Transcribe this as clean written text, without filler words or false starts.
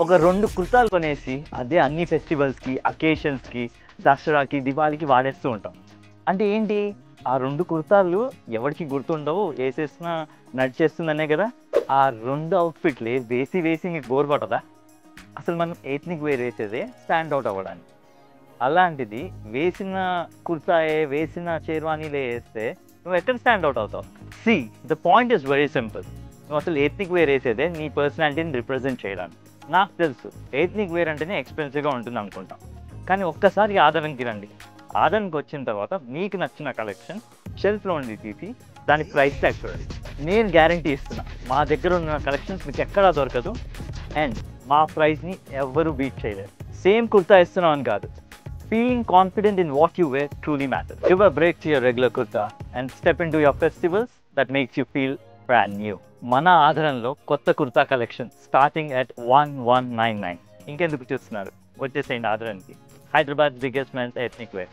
ఒక 2 కుర్తాలు కొనేసి అదే అన్ని ఫెస్టివల్స్కి, అకేషన్స్కి, దసరాకి, దివాళీకి వాడేస్తూ ఉంటాం. అంటే ఏంటి, ఆ 2 కుర్తాలు ఎవరికి గుర్తుండవు, వేసేసినా నడిచేస్తుందనే కదా. ఆ 2 అవుట్ఫిట్లే వేసి వేసి మీకు బోర్ కొట్టదా? అసలు మనం ఎథ్నిక్ వేర్ వేసేదే స్టాండ్ అవుట్ అవ్వడానికి. అలాంటిది వేసిన కుర్తాయే, వేసిన షేర్వానీలే వేస్తే నువ్వు ఎక్కడ స్టాండ్ అవుట్ అవుతావు? See, the point is very simple. నువ్వు అసలు ఎథ్నిక్ వేర్ వేసేదే నీ పర్సనాలిటీని రిప్రజెంట్ చేయడానికి. నాకు తెలుసు ఎథ్నిక్ వేర్ అంటేనే ఎక్స్పెన్సివ్గా ఉంటుంది అనుకుంటాం, కానీ ఒక్కసారి ఆదరణకి రండి. ఆదరణకి వచ్చిన తర్వాత మీకు నచ్చిన కలెక్షన్ షెల్ఫ్లో ఉండి తీసి దాని ప్రైస్ ట్యాగ్ చూడండి. నేను గ్యారంటీ ఇస్తున్నా, మా దగ్గర ఉన్న కలెక్షన్స్ మీకు ఎక్కడా దొరకదు, అండ్ మా ప్రైస్ని ఎవ్వరూ బీట్ చేయలేరు. సేమ్ కుర్తా ఇస్తున్నాం అని కాదు, feeling confident in what you wear truly matters. Give a break to your regular kurta and step into your festivals that makes you feel brand new. మన ఆధారంలో కొత్త కుర్తా కలెక్షన్ స్టార్టింగ్ at 1199. ఇంకెందుకు చూస్తున్నారు, వచ్చేసేయండి ఆధారానికి. Hyderabad biggest men's ethnic wear.